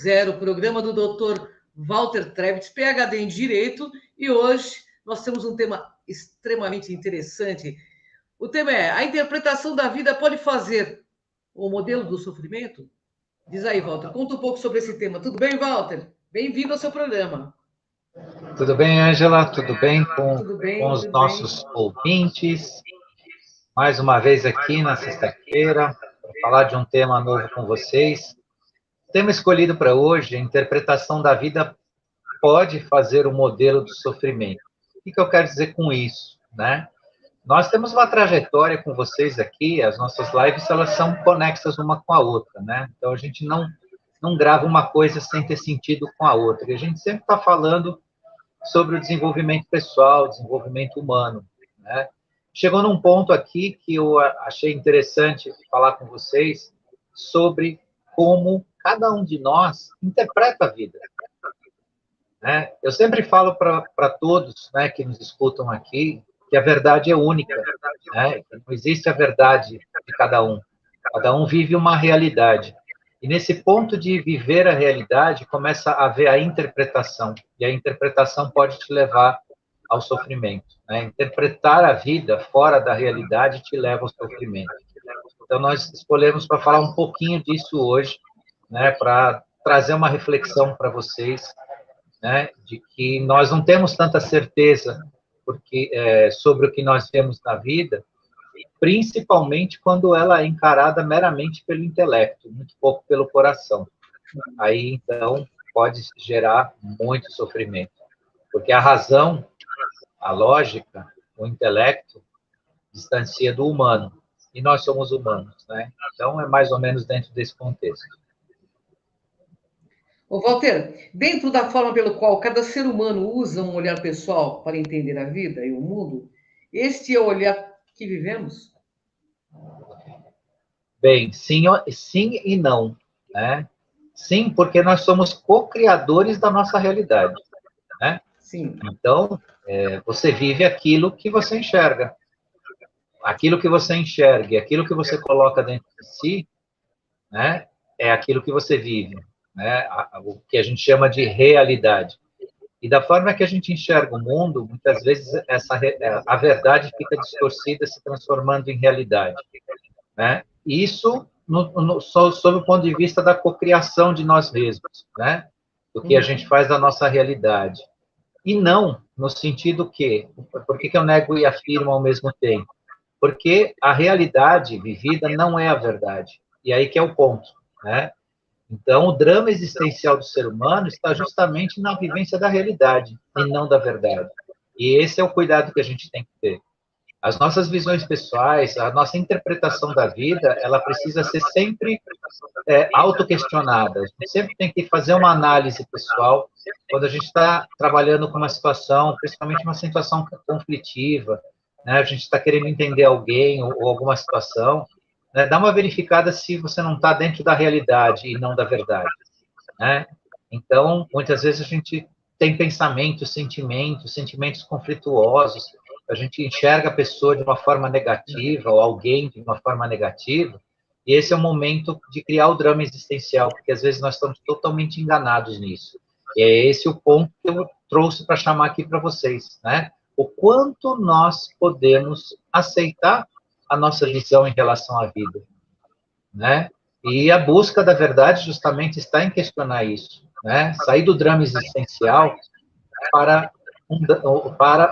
Zero, o programa do Dr. Walter Trebit, PhD em Direito, e hoje nós temos um tema extremamente interessante. O tema é: a interpretação da vida pode fazer o modelo do sofrimento? Diz aí, Walter, conta um pouco sobre esse tema. Tudo bem, Walter? Bem-vindo ao seu programa. Tudo bem, Ângela? Tudo bem Tudo bem, com os nossos ouvintes? Mais uma vez aqui na sexta-feira, para falar de um tema novo com vocês. O tema escolhido para hoje, a interpretação da vida pode fazer o modelo do sofrimento. O que eu quero dizer com isso, né? Nós temos uma trajetória com vocês aqui, as nossas lives, elas são conexas uma com a outra, né? Então, a gente não grava uma coisa sem ter sentido com a outra. E a gente sempre está falando sobre o desenvolvimento pessoal, desenvolvimento humano, né? Chegou num ponto aqui que eu achei interessante falar com vocês sobre como cada um de nós interpreta a vida, né? Eu sempre falo para todos, né, que nos escutam aqui, que a verdade é única, né? Não existe a verdade de cada um. Cada um vive uma realidade. E nesse ponto de viver a realidade, começa a haver a interpretação. E a interpretação pode te levar ao sofrimento, né? Interpretar a vida fora da realidade te leva ao sofrimento. Então, nós escolhemos para falar um pouquinho disso hoje, né? Para trazer uma reflexão para vocês, né? De que nós não temos tanta certeza sobre o que nós vemos na vida, principalmente quando ela é encarada meramente pelo intelecto, muito pouco pelo coração. Aí, então, pode gerar muito sofrimento. Porque a razão, a lógica, o intelecto, distancia do humano. E nós somos humanos, né? Então, é mais ou menos dentro desse contexto. Ô, Walter, dentro da forma pelo qual cada ser humano usa um olhar pessoal para entender a vida e o mundo, este é o olhar que vivemos? Bem, sim e não, né? Sim, porque nós somos co-criadores da nossa realidade, né? Sim. Então, você vive aquilo que você enxerga. Aquilo que você enxerga e aquilo que você coloca dentro de si, né, é aquilo que você vive, né? O que a gente chama de realidade. E da forma que a gente enxerga o mundo, muitas vezes a verdade fica distorcida, se transformando em realidade, né? Isso sob o ponto de vista da cocriação de nós mesmos, né? Do que a gente faz da nossa realidade. E não no sentido que, por que eu nego e afirmo ao mesmo tempo? Porque a realidade vivida não é a verdade. E aí que é o ponto, né? Então, o drama existencial do ser humano está justamente na vivência da realidade e não da verdade. E esse é o cuidado que a gente tem que ter. As nossas visões pessoais, a nossa interpretação da vida, ela precisa ser sempre autoquestionada. A gente sempre tem que fazer uma análise pessoal quando a gente está trabalhando com uma situação, principalmente uma situação conflitiva, né? A gente está querendo entender alguém ou alguma situação, né? Dá uma verificada se você não está dentro da realidade e não da verdade, né? Então, muitas vezes a gente tem sentimentos conflituosos, a gente enxerga a pessoa de uma forma negativa, ou alguém de uma forma negativa, e esse é o momento de criar o drama existencial, porque às vezes nós estamos totalmente enganados nisso. E é esse o ponto que eu trouxe para chamar aqui para vocês, né? O quanto nós podemos aceitar a nossa visão em relação à vida, né? E a busca da verdade justamente está em questionar isso, né? Sair do drama existencial para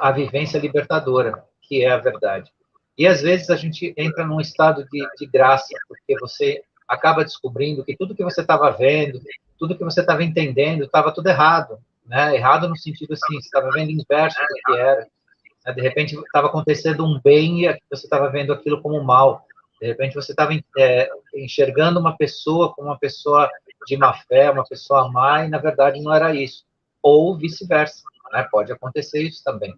a vivência libertadora, que é a verdade. E às vezes a gente entra num estado de graça, porque você acaba descobrindo que tudo que você estava vendo, tudo que você estava entendendo, estava tudo errado, né? Errado no sentido assim, você estava vendo inverso do que era, né? De repente estava acontecendo um bem e você estava vendo aquilo como mal. De repente você estava enxergando uma pessoa como uma pessoa de má fé, uma pessoa má, e na verdade não era isso. Ou vice-versa, né? Pode acontecer isso também.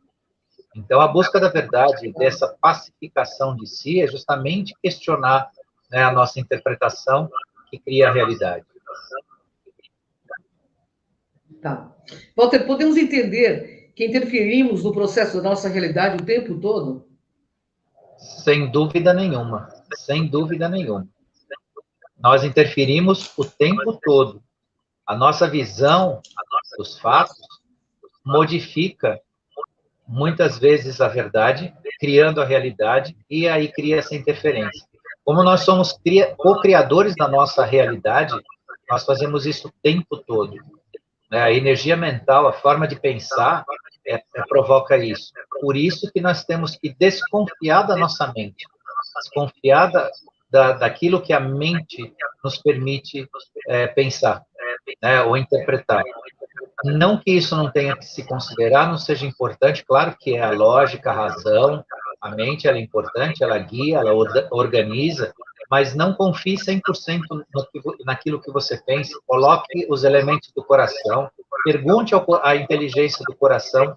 Então, a busca da verdade, dessa pacificação de si, é justamente questionar, né, a nossa interpretação que cria a realidade. Tá. Walter, podemos entender que interferimos no processo da nossa realidade o tempo todo? Sem dúvida nenhuma. Sem dúvida nenhuma. Nós interferimos o tempo todo. A nossa visão dos fatos modifica muitas vezes a verdade, criando a realidade, e aí cria essa interferência. Como nós somos co-criadores da nossa realidade, nós fazemos isso o tempo todo. A energia mental, a forma de pensar, provoca isso. Por isso que nós temos que desconfiar da nossa mente, desconfiar daquilo que a mente nos permite pensar, né, ou interpretar. Não que isso não tenha que se considerar, não seja importante, claro que é a lógica, a razão, a mente ela é importante, ela guia, ela organiza, mas não confie 100% naquilo que você pensa, coloque os elementos do coração, pergunte à inteligência do coração,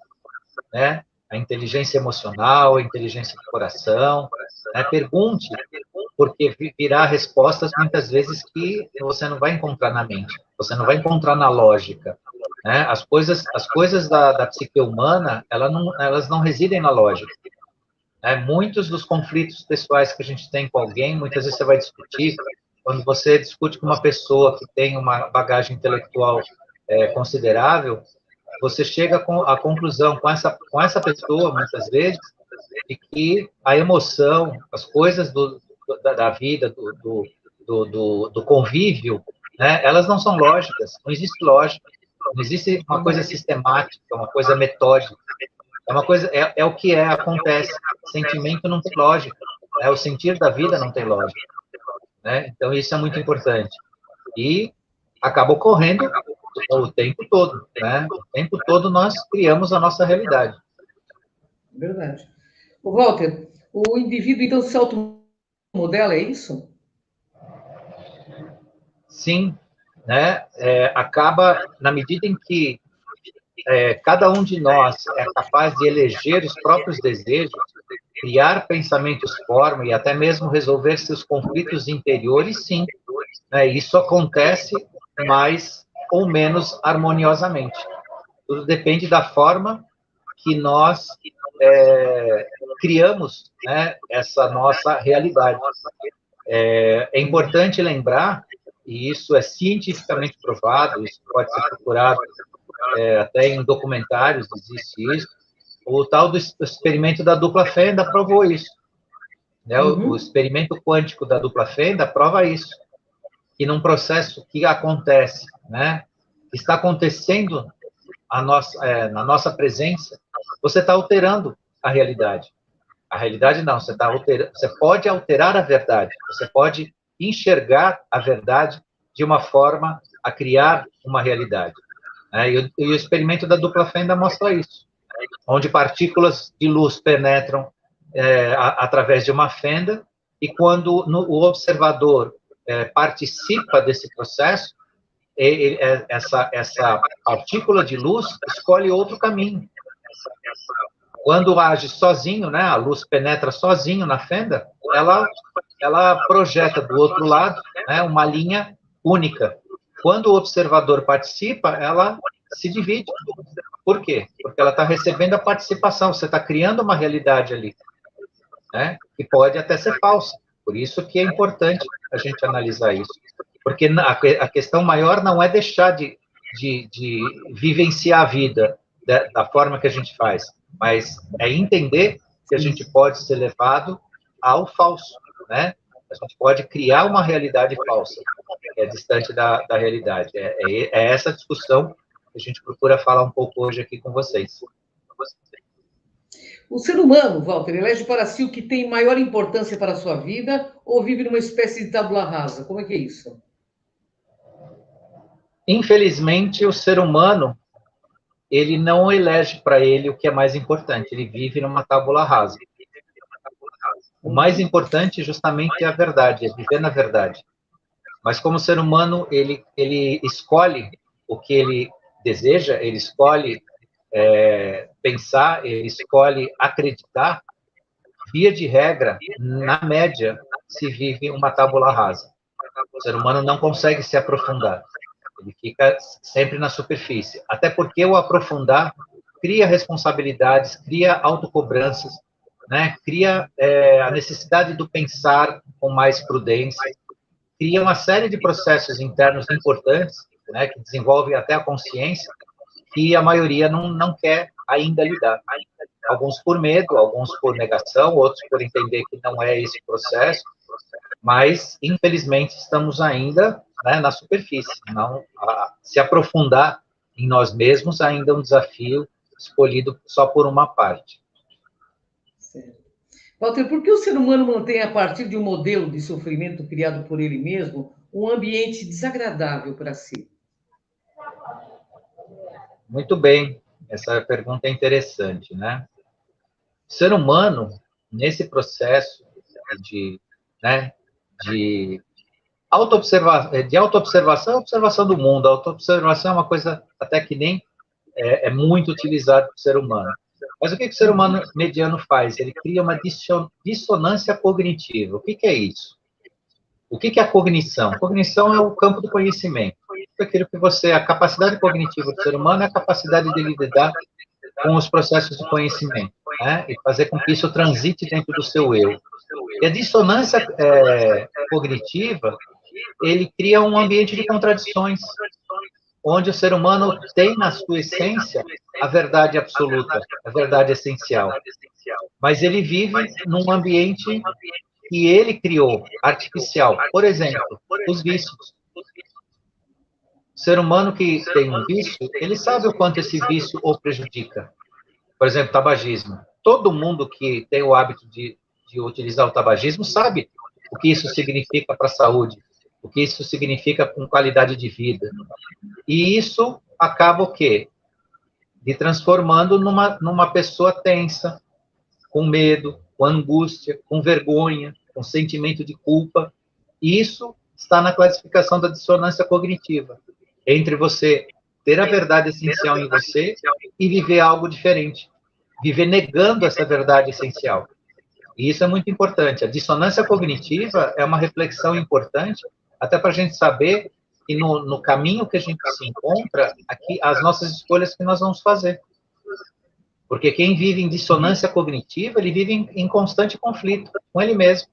né? A inteligência emocional, a inteligência do coração, né? Pergunte, porque virá respostas muitas vezes que você não vai encontrar na mente, você não vai encontrar na lógica, né? As coisas da psique humana, elas não residem na lógica. Muitos dos conflitos pessoais que a gente tem com alguém, muitas vezes você vai discutir, quando você discute com uma pessoa que tem uma bagagem intelectual considerável, você chega à conclusão com essa pessoa, muitas vezes, de que a emoção, as coisas da vida, do convívio, né, elas não são lógicas, não existe lógica, não existe uma coisa sistemática, uma coisa metódica. É uma coisa, é o que acontece. Sentimento não tem lógica. O sentir da vida não tem lógica. Né? Então, isso é muito importante. E acaba ocorrendo o tempo todo. Né? O tempo todo nós criamos a nossa realidade. Verdade. O Walter, o indivíduo, então, se automodela, é isso? Sim. Né? Acaba, na medida em que cada um de nós é capaz de eleger os próprios desejos, criar pensamentos forma e até mesmo resolver seus conflitos interiores, sim. Isso acontece mais ou menos harmoniosamente. Tudo depende da forma que nós criamos, né, essa nossa realidade. É importante lembrar, e isso é cientificamente provado, isso pode ser procurado até em documentários existe isso, o tal do experimento da dupla fenda provou isso. Né? O experimento quântico da dupla fenda prova isso, que num processo que acontece, né, que está acontecendo na nossa presença, você está alterando a realidade. A realidade não, você pode alterar a verdade, você pode enxergar a verdade de uma forma a criar uma realidade. E o experimento da dupla fenda mostra isso, onde partículas de luz penetram através de uma fenda, e quando o observador participa desse processo, essa partícula de luz escolhe outro caminho. Quando age sozinho, né, a luz penetra sozinho na fenda, ela projeta do outro lado, né, uma linha única. Quando o observador participa, ela se divide. Por quê? Porque ela está recebendo a participação, você está criando uma realidade ali, né? Que pode até ser falsa. Por isso que é importante a gente analisar isso. Porque a questão maior não é deixar de vivenciar a vida da forma que a gente faz, mas é entender que a gente pode ser levado ao falso, né? A gente pode criar uma realidade falsa, que é distante da realidade. É essa discussão que a gente procura falar um pouco hoje aqui com vocês. O ser humano, Walter, elege para si o que tem maior importância para a sua vida ou vive numa espécie de tábula rasa? Como é que é isso? Infelizmente, o ser humano, ele não elege para ele o que é mais importante, ele vive numa tábula rasa. O mais importante, justamente, é a verdade, é viver na verdade. Mas como ser humano, ele escolhe o que ele deseja, ele escolhe pensar, ele escolhe acreditar. Via de regra, na média, se vive uma tábula rasa. O ser humano não consegue se aprofundar. Ele fica sempre na superfície. Até porque o aprofundar cria responsabilidades, cria autocobranças, né? Cria a necessidade do pensar com mais prudência, cria uma série de processos internos importantes né, que desenvolvem até a consciência, que a maioria não quer ainda lidar. Alguns por medo, alguns por negação, outros por entender que não é esse processo, mas, infelizmente, estamos ainda, né, na superfície. Não, se aprofundar em nós mesmos ainda é um desafio escolhido só por uma parte. Certo. Walter, por que o ser humano mantém, a partir de um modelo de sofrimento criado por ele mesmo, um ambiente desagradável para si? Muito bem, essa pergunta é interessante, né? O ser humano, nesse processo né, de autoobservação, observação do mundo. A autoobservação é uma coisa até que nem é muito utilizada pelo ser humano. Mas o que o ser humano mediano faz? Ele cria uma dissonância cognitiva. O que é isso? O que é a cognição? Cognição é o campo do conhecimento. Aquilo que a capacidade cognitiva do ser humano é a capacidade de lidar com os processos de conhecimento, né? E fazer com que isso transite dentro do seu eu. E a dissonância cognitiva, ele cria um ambiente de contradições, onde o ser humano tem na sua essência a verdade absoluta, a verdade essencial. Mas ele vive num ambiente que ele criou, artificial. Por exemplo, os vícios. O ser humano que tem um vício, ele sabe o quanto esse vício o prejudica. Por exemplo, tabagismo. Todo mundo que tem o hábito de utilizar o tabagismo sabe o que isso significa para a saúde, o que isso significa com qualidade de vida. E isso acaba o quê? De transformando numa pessoa tensa, com medo, com angústia, com vergonha, com sentimento de culpa. E isso está na classificação da dissonância cognitiva, entre você ter a verdade essencial em você e viver algo diferente, viver negando essa verdade essencial. E isso é muito importante. A dissonância cognitiva é uma reflexão importante, até para a gente saber que no caminho que a gente se encontra, aqui, as nossas escolhas que nós vamos fazer. Porque quem vive em dissonância cognitiva, ele vive em constante conflito com ele mesmo.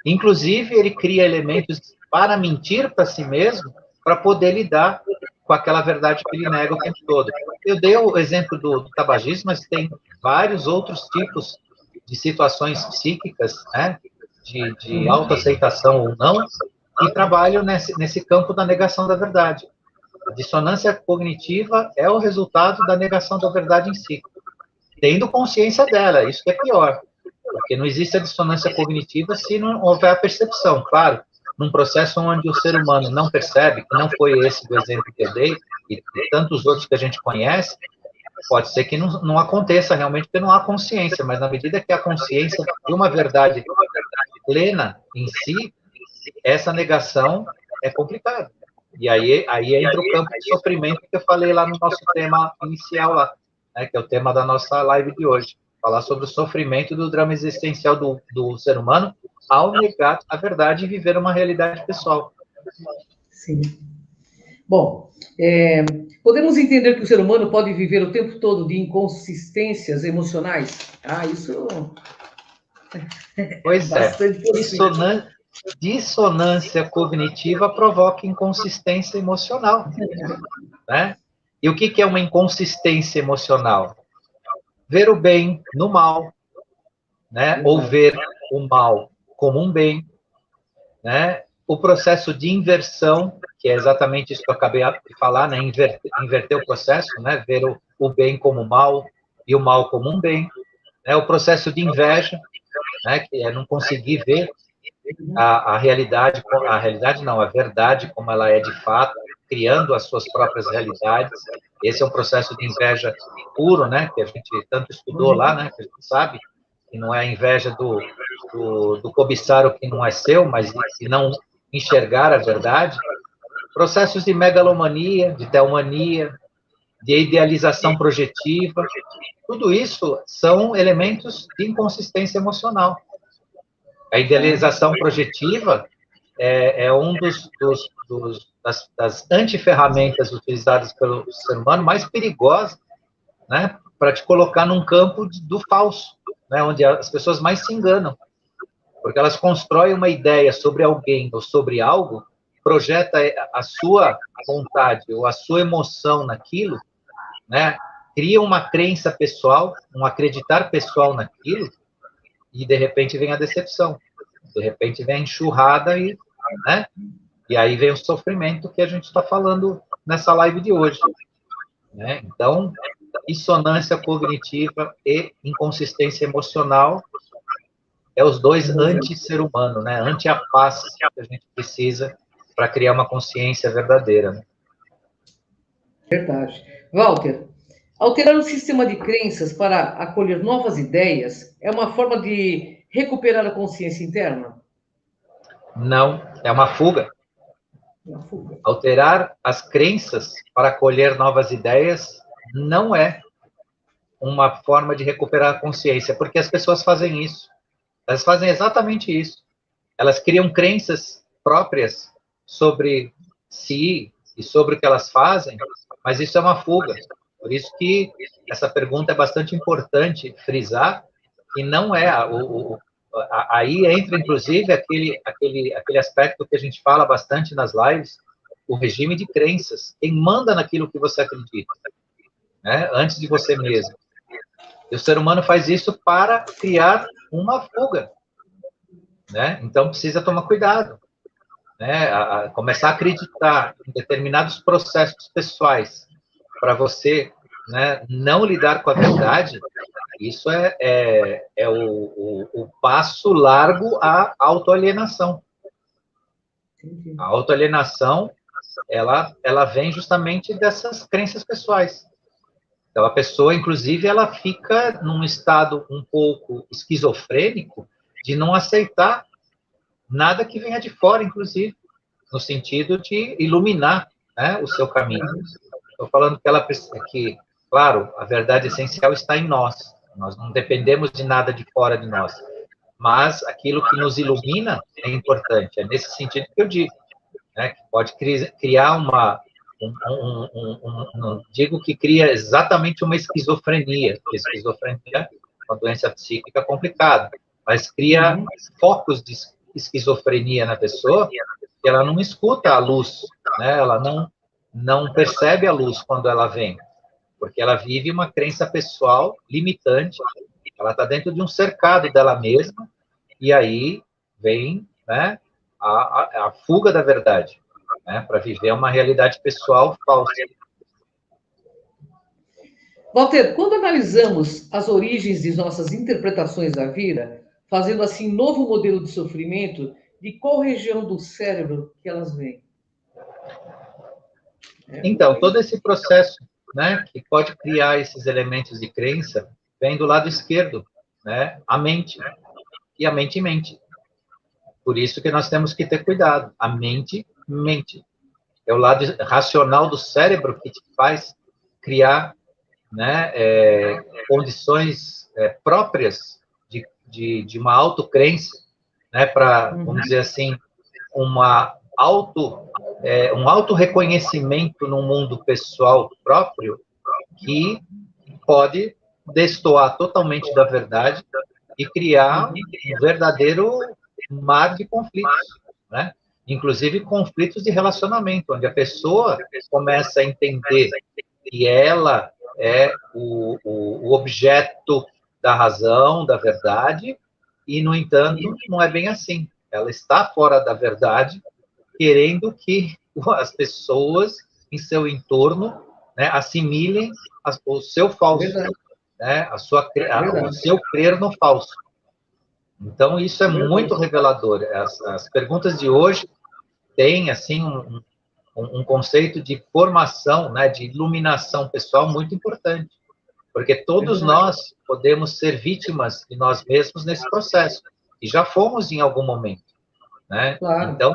Inclusive, ele cria elementos para mentir para si mesmo, para poder lidar com aquela verdade que ele nega o tempo todo. Eu dei o exemplo do tabagismo, mas tem vários outros tipos de situações psíquicas, né, de autoaceitação ou não, que trabalham nesse campo da negação da verdade. A dissonância cognitiva é o resultado da negação da verdade em si, tendo consciência dela, isso que é pior, porque não existe a dissonância cognitiva se não houver a percepção. Claro, num processo onde o ser humano não percebe, que não foi esse do exemplo que eu dei, e tantos outros que a gente conhece, pode ser que não aconteça realmente, porque não há consciência, mas na medida que há consciência de uma verdade plena em si, essa negação é complicada. E aí entra o campo de sofrimento que eu falei lá no nosso tema inicial lá, né, que é o tema da nossa live de hoje. Falar sobre o sofrimento do drama existencial do ser humano ao negar a verdade e viver uma realidade pessoal. Sim. Bom, podemos entender que o ser humano pode viver o tempo todo de inconsistências emocionais? Isso... Pois é. Dissonância cognitiva provoca inconsistência emocional, né? E o que é uma inconsistência emocional? Ver o bem no mal, né? Ou ver o mal como um bem, né? O processo de inversão, que é exatamente isso que eu acabei de falar, né? Inverter o processo, né? Ver o bem como mal e o mal como um bem, né? O processo de inveja, né? Que é não conseguir ver a realidade não, a verdade como ela é de fato, criando as suas próprias realidades. Esse é um processo de inveja puro, né, que a gente tanto estudou lá, né, que a gente sabe que não é a inveja do cobiçar o que não é seu, mas de não enxergar a verdade. Processos de megalomania, de teomania, de idealização projetiva, tudo isso são elementos de inconsistência emocional. A idealização projetiva é um das antiferramentas utilizadas pelo ser humano mais perigosas, né, para te colocar num campo do falso, né, onde as pessoas mais se enganam, porque elas constroem uma ideia sobre alguém ou sobre algo, projeta a sua vontade ou a sua emoção naquilo, né? Cria uma crença pessoal, um acreditar pessoal naquilo, e de repente vem a decepção, de repente vem a enxurrada né? E aí vem o sofrimento que a gente está falando nessa live de hoje, né? Então, dissonância cognitiva e inconsistência emocional é os dois anti-ser humano, né? Anti a paz que a gente precisa para criar uma consciência verdadeira. Né? Verdade. Walter, alterar o sistema de crenças para acolher novas ideias é uma forma de recuperar a consciência interna? Não, é uma fuga. Uma fuga. Alterar as crenças para acolher novas ideias não é uma forma de recuperar a consciência, porque as pessoas fazem isso. Elas fazem exatamente isso. Elas criam crenças próprias sobre si e sobre o que elas fazem, mas isso é uma fuga. Por isso que essa pergunta é bastante importante frisar, que não é aí entra, inclusive, aquele aspecto que a gente fala bastante nas lives, o regime de crenças. Quem manda naquilo que você acredita, né? Antes de você mesmo. E o ser humano faz isso para criar uma fuga, né? Então, precisa tomar cuidado, né? Começar a acreditar em determinados processos pessoais para você, né, não lidar com a verdade. Isso é o passo largo à autoalienação. A autoalienação, ela vem justamente dessas crenças pessoais. Então, a pessoa, inclusive, ela fica num estado um pouco esquizofrênico de não aceitar nada que venha de fora, inclusive, no sentido de iluminar, né, o seu caminho. Estou falando que, claro, a verdade essencial está em nós. Nós não dependemos de nada de fora de nós. Mas aquilo que nos ilumina é importante. É nesse sentido que eu digo, né, que pode criar não digo que cria exatamente uma esquizofrenia, porque esquizofrenia é uma doença psíquica complicada, mas cria focos de esquizofrenia na pessoa, que ela não escuta a luz, né? Ela não percebe a luz quando ela vem, porque ela vive uma crença pessoal limitante, ela está dentro de um cercado dela mesma, e aí vem, né, a fuga da verdade, né, para viver uma realidade pessoal falsa. Walter, quando analisamos as origens de nossas interpretações da vida, fazendo assim novo modelo de sofrimento, de qual região do cérebro que elas vêm? Então, todo esse processo, né, que pode criar esses elementos de crença, vem do lado esquerdo, né, a mente. E a mente mente. Por isso que nós temos que ter cuidado. A mente mente. É o lado racional do cérebro que te faz criar, né, condições próprias de uma autocrença, né, para, vamos dizer assim, um auto-reconhecimento no mundo pessoal próprio que pode destoar totalmente da verdade e criar um verdadeiro mar de conflitos, né? Inclusive conflitos de relacionamento, onde a pessoa começa a entender que ela é o objeto da razão, da verdade, e, no entanto, não é bem assim. Ela está fora da verdade, querendo que as pessoas em seu entorno, né, assimilem o seu falso, né, o seu crer no falso. Então, isso é muito revelador. As perguntas de hoje têm, assim, um conceito de formação, né, de iluminação pessoal muito importante, porque todos nós podemos ser vítimas de nós mesmos nesse processo, e já fomos em algum momento, né? Claro. Então,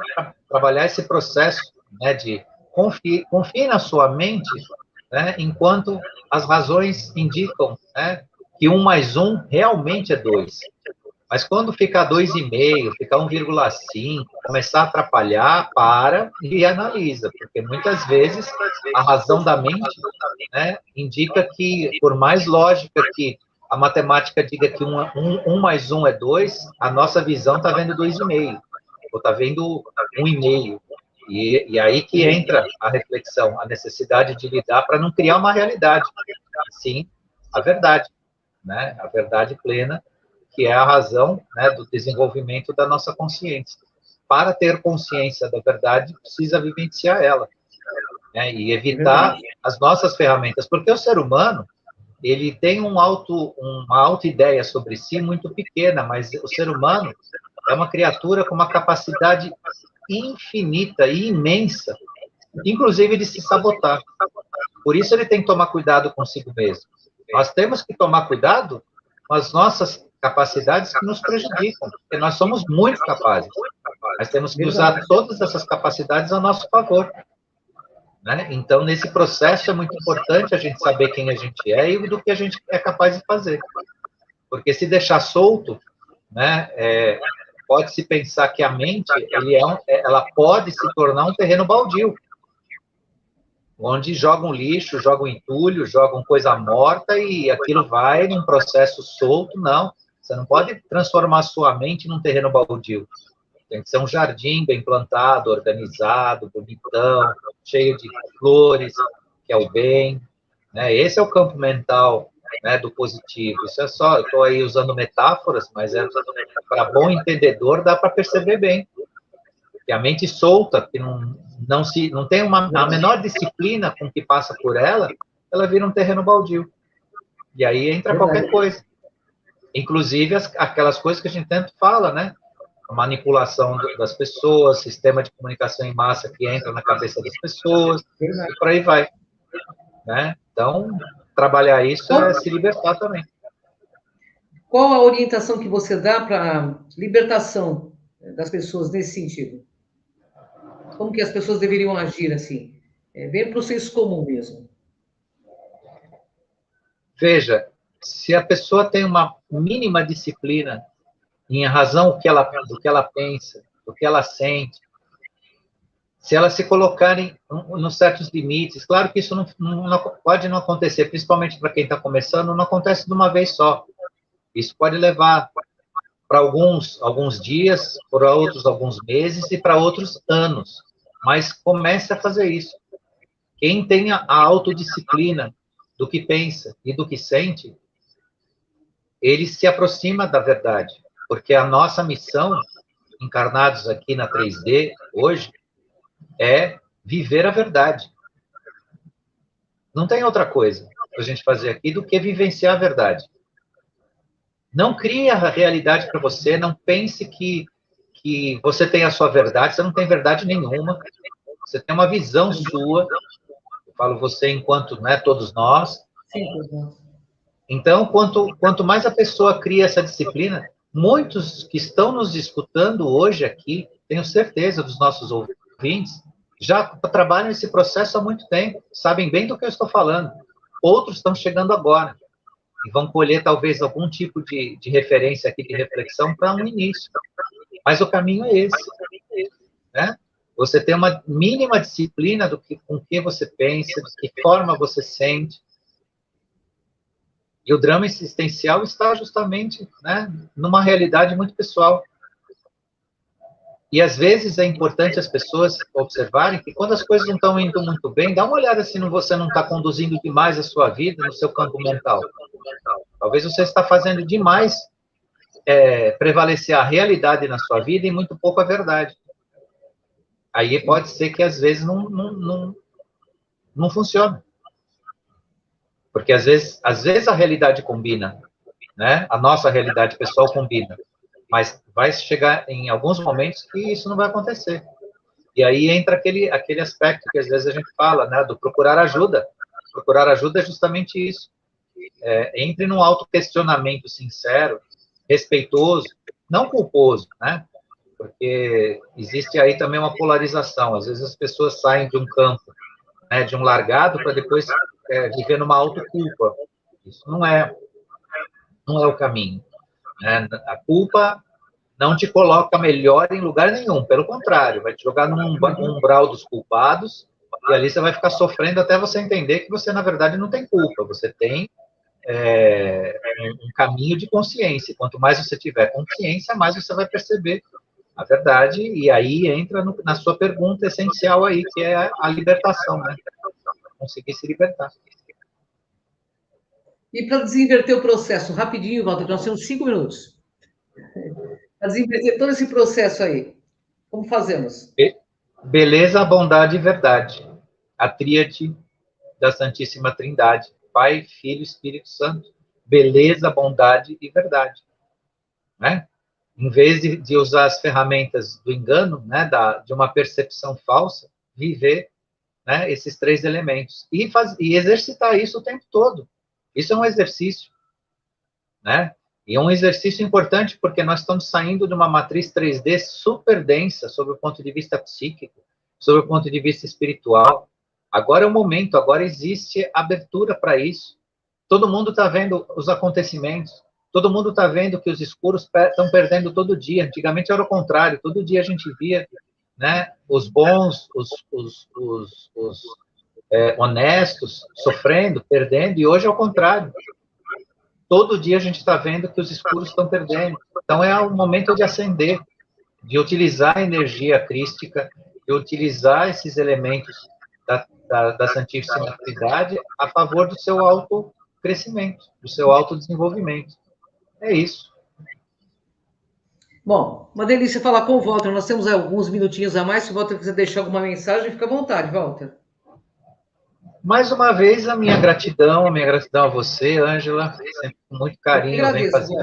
trabalhar esse processo, né, de confie na sua mente, né, enquanto as razões indicam, né, que 1 mais 1 realmente é 2. Mas quando ficar 2,5, ficar 1,5, começar a atrapalhar, para e analisa, porque muitas vezes a razão da mente, né, indica que, por mais lógica que a matemática diga que 1 mais 1 é 2, a nossa visão está vendo 2,5, ou está vendo 1,5. E aí que entra a reflexão, a necessidade de lidar para não criar uma realidade, sim, a verdade, né? A verdade plena, que é a razão, né, do desenvolvimento da nossa consciência. Para ter consciência da verdade, precisa vivenciar ela, né? E evitar as nossas ferramentas, porque o ser humano, ele tem uma auto-ideia sobre si muito pequena, mas o ser humano é uma criatura com uma capacidade infinita e imensa, inclusive de se sabotar. Por isso ele tem que tomar cuidado consigo mesmo. Nós temos que tomar cuidado com as nossas capacidades que nos prejudicam, porque nós somos muito capazes. Nós temos que usar todas essas capacidades a nosso favor, né? Então, nesse processo é muito importante a gente saber quem a gente é e do que a gente é capaz de fazer. Porque se deixar solto, né, pode-se pensar que a mente ela pode se tornar um terreno baldio, onde jogam lixo, jogam entulho, jogam coisa morta e aquilo vai num processo solto. Não, você não pode transformar sua mente num terreno baldio. Tem que ser um jardim bem plantado, organizado, bonitão, cheio de flores, que é o bem, né? Esse é o campo mental, né, do positivo. Isso é só, eu estou aí usando metáforas, mas para bom entendedor dá para perceber bem. Que a mente solta, que não tem a menor disciplina com que passa por ela, ela vira um terreno baldio. E aí entra qualquer coisa. Inclusive aquelas coisas que a gente tanto fala, né? A manipulação das pessoas, sistema de comunicação em massa que entra na cabeça das pessoas, e por aí vai. Né? Então, trabalhar isso é se libertar também. Qual a orientação que você dá para libertação das pessoas nesse sentido? Como que as pessoas deveriam agir assim? Bem para o senso comum mesmo. Veja, se a pessoa tem uma mínima disciplina em razão do que ela pensa, do que ela sente, se elas se colocarem nos certos limites, claro que isso pode não acontecer, principalmente para quem está começando, não acontece de uma vez só. Isso pode levar para alguns dias, para outros alguns meses e para outros anos. Mas comece a fazer isso. Quem tem a autodisciplina do que pensa e do que sente, ele se aproxima da verdade. Porque a nossa missão, encarnados aqui na 3D, hoje, é viver a verdade. Não tem outra coisa para a gente fazer aqui do que vivenciar a verdade. Não crie a realidade para você, não pense que você tem a sua verdade, você não tem verdade nenhuma, você tem uma visão sua, eu falo você enquanto, né, todos nós. Sim, todos nós. Então, quanto mais a pessoa cria essa disciplina, muitos que estão nos escutando hoje aqui, tenho certeza dos nossos ouvintes, já trabalham esse processo há muito tempo, sabem bem do que eu estou falando. Outros estão chegando agora e vão colher talvez algum tipo de referência aqui, de reflexão para um início. Mas o caminho é esse, né? Você tem uma mínima disciplina com que você pensa, de que forma você sente. E o drama existencial está justamente, né, numa realidade muito pessoal. E às vezes é importante as pessoas observarem que quando as coisas não estão indo muito bem, dá uma olhada se você não está conduzindo demais a sua vida no seu campo mental. Talvez você está fazendo demais prevalecer a realidade na sua vida e muito pouco a verdade. Aí pode ser que às vezes não funcione. Porque às vezes a realidade combina, né? A nossa realidade pessoal combina. Mas vai chegar em alguns momentos que isso não vai acontecer. E aí entra aquele aspecto que às vezes a gente fala, né, do procurar ajuda. Procurar ajuda é justamente isso. Entre num autoquestionamento sincero, respeitoso, não culposo, né? Porque existe aí também uma polarização. Às vezes as pessoas saem de um campo, né, de um largado, para depois viver numa autoculpa. Isso não é o caminho. Né? A culpa não te coloca melhor em lugar nenhum, pelo contrário, vai te jogar num umbral dos culpados, e ali você vai ficar sofrendo até você entender que você, na verdade, não tem culpa, você tem um caminho de consciência. Quanto mais você tiver consciência, mais você vai perceber a verdade, e aí entra na sua pergunta essencial aí, que é a libertação, né? Conseguir se libertar. E para desinverter o processo, rapidinho, Walter, nós temos 5 minutos. Para desinverter todo esse processo aí, como fazemos? Beleza, bondade e verdade. A tríade da Santíssima Trindade. Pai, Filho e Espírito Santo. Beleza, bondade e verdade. Né? Em vez de usar as ferramentas do engano, né, de uma percepção falsa, viver, né, esses 3 elementos. E exercitar isso o tempo todo. Isso é um exercício. Né? E é um exercício importante porque nós estamos saindo de uma matriz 3D super densa, sob o ponto de vista psíquico, sob o ponto de vista espiritual. Agora é o momento, agora existe abertura para isso. Todo mundo está vendo os acontecimentos, todo mundo está vendo que os escuros estão perdendo todo dia. Antigamente era o contrário, todo dia a gente via, né, os bons, os honestos sofrendo, perdendo, e hoje é o contrário. Todo dia a gente está vendo que os escuros estão perdendo. Então é o momento de acender, de utilizar a energia crística, de utilizar esses elementos da Santíssima Trindade a favor do seu autocrescimento, do seu autodesenvolvimento. É isso. Bom, uma delícia falar com o Walter. Nós temos alguns minutinhos a mais. Se o Walter quiser deixar alguma mensagem, fica à vontade, Walter. Mais uma vez, a minha gratidão a você, Ângela, sempre com muito carinho, vem fazer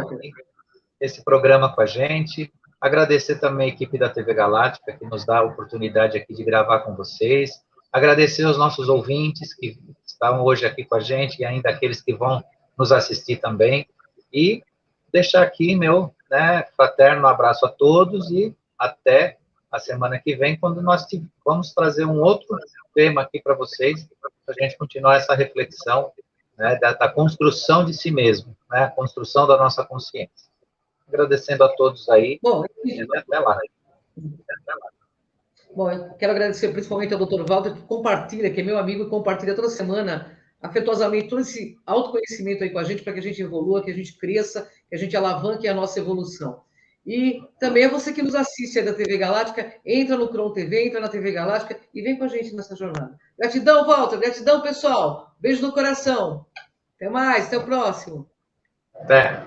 esse programa com a gente. Agradecer também a equipe da TV Galáctica, que nos dá a oportunidade aqui de gravar com vocês. Agradecer aos nossos ouvintes que estão hoje aqui com a gente e ainda aqueles que vão nos assistir também. E deixar aqui meu, né, fraterno abraço a todos e até a semana que vem, quando nós vamos trazer um outro tema aqui para vocês, para a gente continuar essa reflexão, né, da construção de si mesmo, né, a construção da nossa consciência. Agradecendo a todos aí. Bom, e até lá. Bom, eu quero agradecer principalmente ao Dr. Walter, que compartilha, que é meu amigo, e compartilha toda semana, afetuosamente, todo esse autoconhecimento aí com a gente, para que a gente evolua, que a gente cresça, que a gente alavanque a nossa evolução. E também é você que nos assiste aí da TV Galáctica, entra no Cron TV, entra na TV Galáctica e vem com a gente nessa jornada. Gratidão, Walter, gratidão, pessoal. Beijo no coração. Até mais, até o próximo. Até.